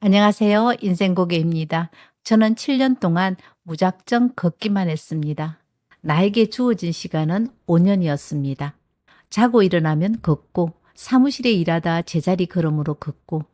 안녕하세요. 인생고개입니다. 저는 7년 동안 무작정 걷기만 했습니다. 나에게 주어진 시간은 5년이었습니다. 자고 일어나면 걷고, 사무실에 일하다 제자리 걸음으로 걷고,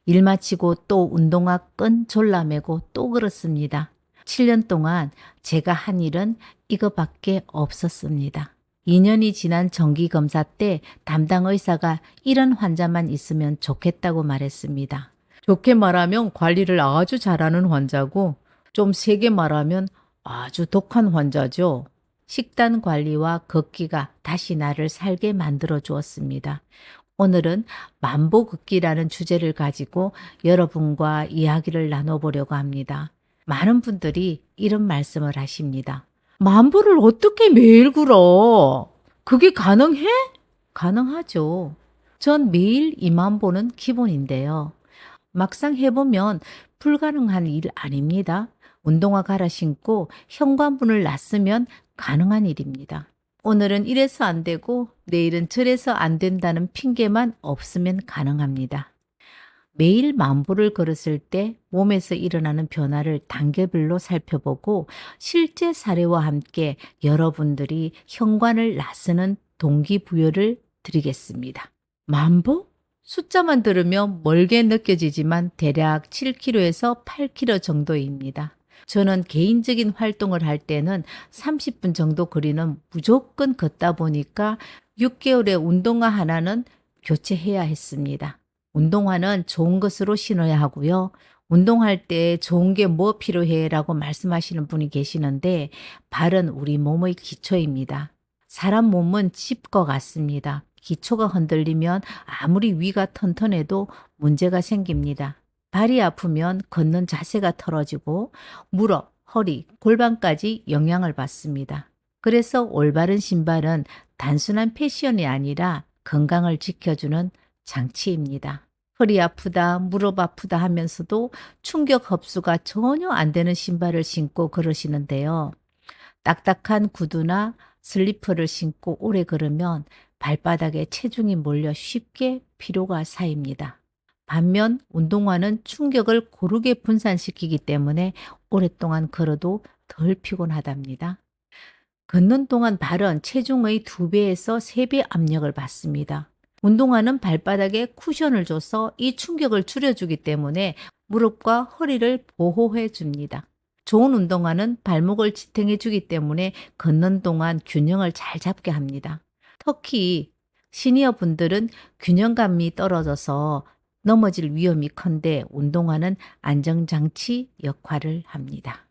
일 마치고 또 운동화 끈 졸라매고 또 걸었습니다. 7년 동안 제가 한 일은 이거밖에 없었습니다. 2년이 지난 정기검사 때 담당 의사가 이런 환자만 있으면 좋겠다고 말했습니다. 좋게 말하면 관리를 아주 잘하는 환자고, 좀 세게 말하면 아주 독한 환자죠. 식단 관리와 걷기가 다시 나를 살게 만들어 주었습니다. 오늘은 만보 걷기라는 주제를 가지고 여러분과 이야기를 나눠보려고 합니다. 많은 분들이 이런 말씀을 하십니다. 만보를 어떻게 매일 걸어? 그게 가능해? 가능하죠. 전 매일 2만 보는 기본인데요. 막상 해보면 불가능한 일 아닙니다. 운동화 갈아 신고 현관문을 놨으면 가능한 일입니다. 오늘은 이래서 안 되고 내일은 저래서 안 된다는 핑계만 없으면 가능합니다. 매일 만보를 걸었을 때 몸에서 일어나는 변화를 단계별로 살펴보고 실제 사례와 함께 여러분들이 현관을 나서는 동기부여를 드리겠습니다. 만보? 숫자만 들으면 멀게 느껴지지만 대략 7km에서 8km 정도입니다. 저는 개인적인 활동을 할 때는 30분 정도 거리는 무조건 걷다 보니까 6개월에 운동화 하나는 교체해야 했습니다. 운동화는 좋은 것으로 신어야 하고요. 운동할 때 좋은 게 뭐 필요해? 라고 말씀하시는 분이 계시는데 발은 우리 몸의 기초입니다. 사람 몸은 집과 같습니다. 기초가 흔들리면 아무리 위가 튼튼해도 문제가 생깁니다. 발이 아프면 걷는 자세가 틀어지고 무릎, 허리, 골반까지 영향을 받습니다. 그래서 올바른 신발은 단순한 패션이 아니라 건강을 지켜주는 장치입니다. 허리 아프다, 무릎 아프다 하면서도 충격 흡수가 전혀 안 되는 신발을 신고 걸으시는데요. 딱딱한 구두나 슬리퍼를 신고 오래 걸으면 발바닥에 체중이 몰려 쉽게 피로가 쌓입니다. 반면 운동화는 충격을 고르게 분산시키기 때문에 오랫동안 걸어도 덜 피곤하답니다. 걷는 동안 발은 체중의 2배에서 3배 압력을 받습니다. 운동화는 발바닥에 쿠션을 줘서 이 충격을 줄여주기 때문에 무릎과 허리를 보호해 줍니다. 좋은 운동화는 발목을 지탱해 주기 때문에 걷는 동안 균형을 잘 잡게 합니다. 특히 시니어 분들은 균형감이 떨어져서 넘어질 위험이 큰데 운동화는 안정장치 역할을 합니다.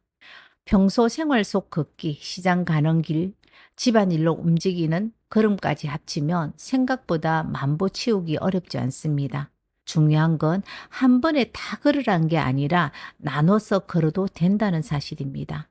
평소 생활 속 걷기, 시장 가는 길, 집안일로 움직이는 걸음까지 합치면 생각보다 만보 치우기 어렵지 않습니다. 중요한 건 한 번에 다 걸으란 게 아니라 나눠서 걸어도 된다는 사실입니다.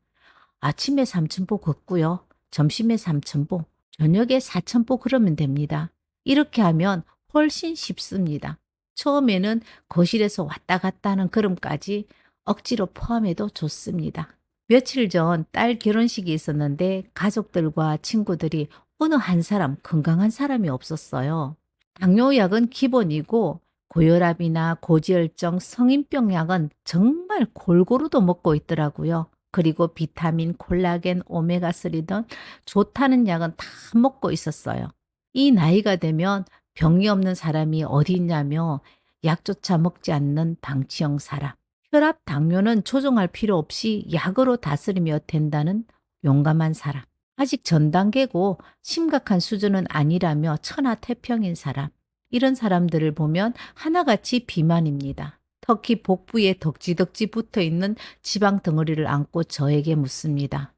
아침에 3,000보 걷고요. 점심에 3,000보, 저녁에 4,000보 걸으면 됩니다. 이렇게 하면 훨씬 쉽습니다. 처음에는 거실에서 왔다 갔다 하는 걸음까지 억지로 포함해도 좋습니다. 며칠 전 딸 결혼식이 있었는데 가족들과 친구들이 어느 한 사람 건강한 사람이 없었어요. 당뇨약은 기본이고 고혈압이나 고지혈증, 성인병 약은 정말 골고루도 먹고 있더라고요. 그리고 비타민, 콜라겐, 오메가3 등 좋다는 약은 다 먹고 있었어요. 이 나이가 되면 병이 없는 사람이 어디 있냐며 약조차 먹지 않는 방치형 사람. 혈압, 당뇨는 조정할 필요 없이 약으로 다스리며 된다는 용감한 사람. 아직 전 단계고 심각한 수준은 아니라며 천하태평인 사람. 이런 사람들을 보면 하나같이 비만입니다. 특히 복부에 덕지덕지 붙어 있는 지방 덩어리를 안고 저에게 묻습니다.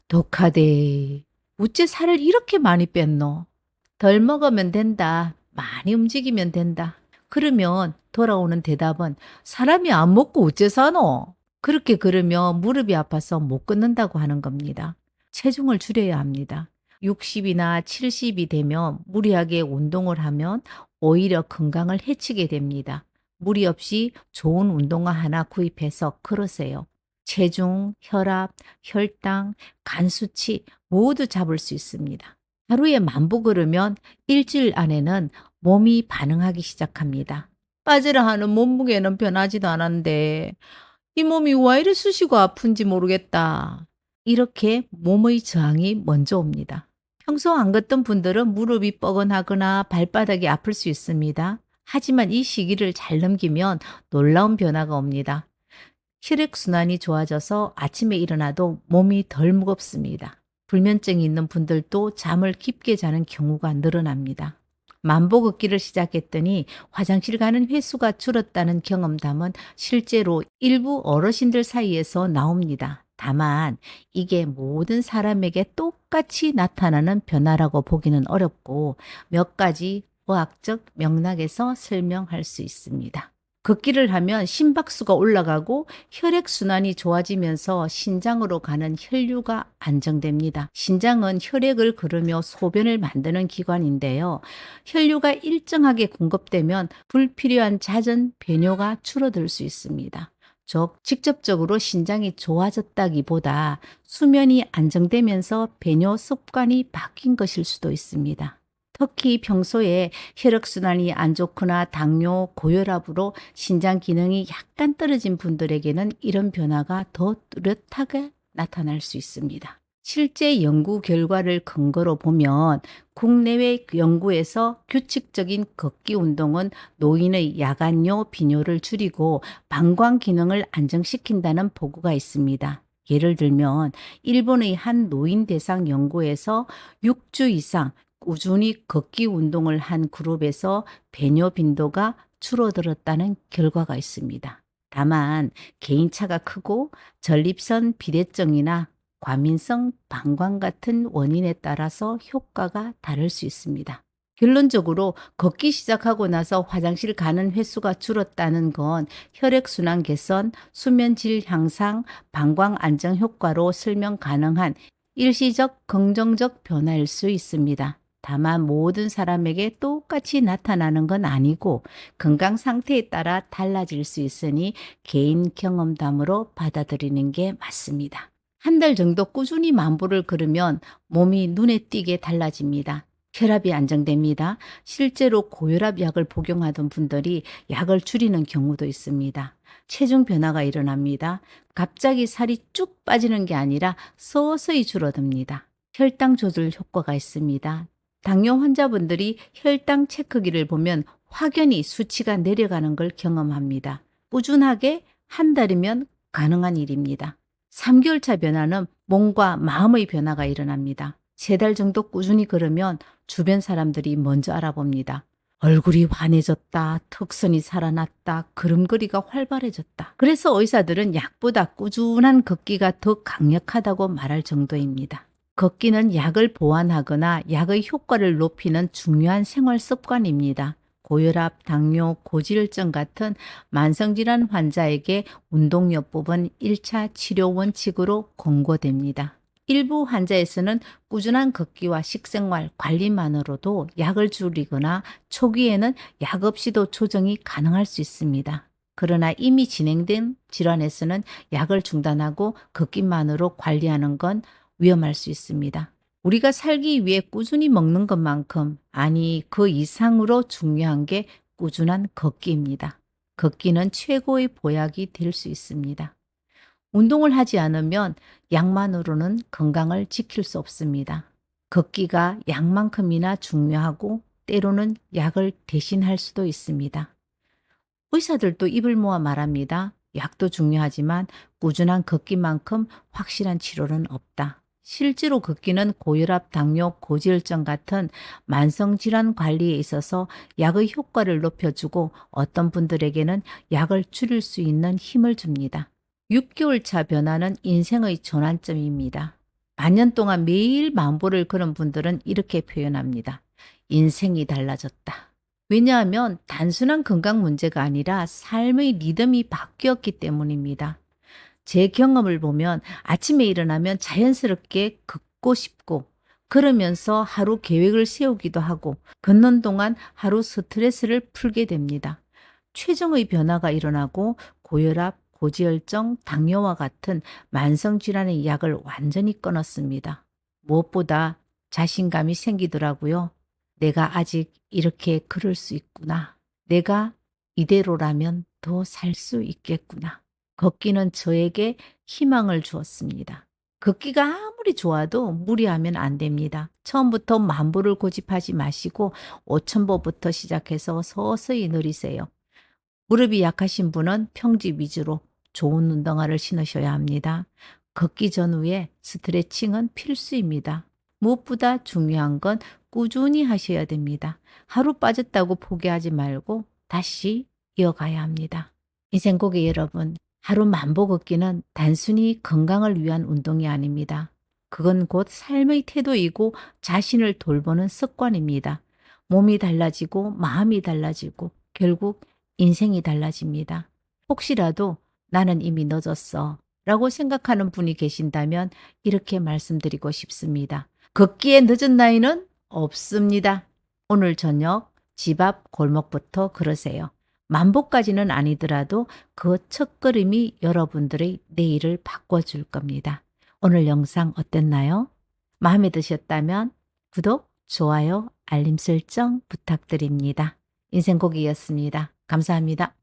독하대. 어째 살을 이렇게 많이 뺐노? 덜 먹으면 된다. 많이 움직이면 된다. 그러면 돌아오는 대답은 사람이 안 먹고 어째 사노? 그렇게 걸으면 무릎이 아파서 못 걷는다고 하는 겁니다. 체중을 줄여야 합니다. 60이나 70이 되면 무리하게 운동을 하면 오히려 건강을 해치게 됩니다. 무리 없이 좋은 운동화 하나 구입해서 걸으세요. 체중, 혈압, 혈당, 간 수치 모두 잡을 수 있습니다. 하루에 10,000보 걸으면 일주일 안에는 몸이 반응하기 시작합니다. 빠지라 하는 몸무게는 변하지도 않았는데 이 몸이 왜 이리 쑤시고 아픈지 모르겠다. 이렇게 몸의 저항이 먼저 옵니다. 평소 안 걷던 분들은 무릎이 뻐근하거나 발바닥이 아플 수 있습니다. 하지만 이 시기를 잘 넘기면 놀라운 변화가 옵니다. 혈액순환이 좋아져서 아침에 일어나도 몸이 덜 무겁습니다. 불면증이 있는 분들도 잠을 깊게 자는 경우가 늘어납니다. 만보 걷기를 시작했더니 화장실 가는 횟수가 줄었다는 경험담은 실제로 일부 어르신들 사이에서 나옵니다. 다만 이게 모든 사람에게 똑같이 나타나는 변화라고 보기는 어렵고 몇 가지 의학적 맥락에서 설명할 수 있습니다. 걷기를 하면 심박수가 올라가고 혈액순환이 좋아지면서 신장으로 가는 혈류가 안정됩니다. 신장은 혈액을 흐르며 소변을 만드는 기관인데요. 혈류가 일정하게 공급되면 불필요한 잦은 배뇨가 줄어들 수 있습니다. 즉, 직접적으로 신장이 좋아졌다기보다 수면이 안정되면서 배뇨 습관이 바뀐 것일 수도 있습니다. 특히 평소에 혈액순환이 안 좋거나 당뇨, 고혈압으로 신장 기능이 약간 떨어진 분들에게는 이런 변화가 더 뚜렷하게 나타날 수 있습니다. 실제 연구 결과를 근거로 보면 국내외 연구에서 규칙적인 걷기 운동은 노인의 야간뇨, 비뇨를 줄이고 방광 기능을 안정시킨다는 보고가 있습니다. 예를 들면 일본의 한 노인 대상 연구에서 6주 이상 꾸준히 걷기 운동을 한 그룹에서 배뇨 빈도가 줄어들었다는 결과가 있습니다. 다만 개인차가 크고 전립선 비대증이나 과민성 방광 같은 원인에 따라서 효과가 다를 수 있습니다. 결론적으로 걷기 시작하고 나서 화장실 가는 횟수가 줄었다는 건 혈액순환 개선, 수면 질 향상, 방광 안정 효과로 설명 가능한 일시적 긍정적 변화일 수 있습니다. 다만 모든 사람에게 똑같이 나타나는 건 아니고 건강 상태에 따라 달라질 수 있으니 개인 경험담으로 받아들이는 게 맞습니다. 한 달 정도 꾸준히 만보를 걸으면 몸이 눈에 띄게 달라집니다. 혈압이 안정됩니다. 실제로 고혈압 약을 복용하던 분들이 약을 줄이는 경우도 있습니다. 체중 변화가 일어납니다. 갑자기 살이 쭉 빠지는 게 아니라 서서히 줄어듭니다. 혈당 조절 효과가 있습니다. 당뇨 환자분들이 혈당 체크기를 보면 확연히 수치가 내려가는 걸 경험합니다. 꾸준하게 한 달이면 가능한 일입니다. 3개월 차 변화는 몸과 마음의 변화가 일어납니다. 3달 정도 꾸준히 걸으면 주변 사람들이 먼저 알아봅니다. 얼굴이 환해졌다, 턱선이 살아났다, 걸음걸이가 활발해졌다. 그래서 의사들은 약보다 꾸준한 걷기가 더 강력하다고 말할 정도입니다. 걷기는 약을 보완하거나 약의 효과를 높이는 중요한 생활 습관입니다. 고혈압, 당뇨, 고지혈증 같은 만성질환 환자에게 운동요법은 1차 치료 원칙으로 권고됩니다. 일부 환자에서는 꾸준한 걷기와 식생활 관리만으로도 약을 줄이거나 초기에는 약 없이도 조정이 가능할 수 있습니다. 그러나 이미 진행된 질환에서는 약을 중단하고 걷기만으로 관리하는 건 위험할 수 있습니다. 우리가 살기 위해 꾸준히 먹는 것만큼, 아니 그 이상으로 중요한 게 꾸준한 걷기입니다. 걷기는 최고의 보약이 될 수 있습니다. 운동을 하지 않으면 약만으로는 건강을 지킬 수 없습니다. 걷기가 약만큼이나 중요하고 때로는 약을 대신할 수도 있습니다. 의사들도 입을 모아 말합니다. 약도 중요하지만 꾸준한 걷기만큼 확실한 치료는 없다. 실제로 걷기는 고혈압, 당뇨, 고지혈증 같은 만성질환 관리에 있어서 약의 효과를 높여주고 어떤 분들에게는 약을 줄일 수 있는 힘을 줍니다. 6개월 차 변화는 인생의 전환점입니다. 반년 동안 매일 만보를 걸은 분들은 이렇게 표현합니다. 인생이 달라졌다. 왜냐하면 단순한 건강 문제가 아니라 삶의 리듬이 바뀌었기 때문입니다. 제 경험을 보면 아침에 일어나면 자연스럽게 걷고 싶고 그러면서 하루 계획을 세우기도 하고 걷는 동안 하루 스트레스를 풀게 됩니다. 체중의 변화가 일어나고 고혈압, 고지혈증, 당뇨와 같은 만성질환의 약을 완전히 끊었습니다. 무엇보다 자신감이 생기더라고요. 내가 아직 이렇게 걸을 수 있구나. 내가 이대로라면 더 살 수 있겠구나. 걷기는 저에게 희망을 주었습니다. 걷기가 아무리 좋아도 무리하면 안 됩니다. 처음부터 만보를 고집하지 마시고 5,000보부터 시작해서 서서히 늘리세요. 무릎이 약하신 분은 평지 위주로 좋은 운동화를 신으셔야 합니다. 걷기 전후에 스트레칭은 필수입니다. 무엇보다 중요한 건 꾸준히 하셔야 됩니다. 하루 빠졌다고 포기하지 말고 다시 이어가야 합니다. 인생고객 여러분, 하루 만보 걷기는 단순히 건강을 위한 운동이 아닙니다. 그건 곧 삶의 태도이고 자신을 돌보는 습관입니다. 몸이 달라지고 마음이 달라지고 결국 인생이 달라집니다. 혹시라도 나는 이미 늦었어 라고 생각하는 분이 계신다면 이렇게 말씀드리고 싶습니다. 걷기에 늦은 나이는 없습니다. 오늘 저녁 집 앞 골목부터 걸으세요. 만보까지는 아니더라도 그 첫걸음이 여러분들의 내일을 바꿔줄 겁니다. 오늘 영상 어땠나요? 마음에 드셨다면 구독, 좋아요, 알림 설정 부탁드립니다. 인생고기였습니다. 감사합니다.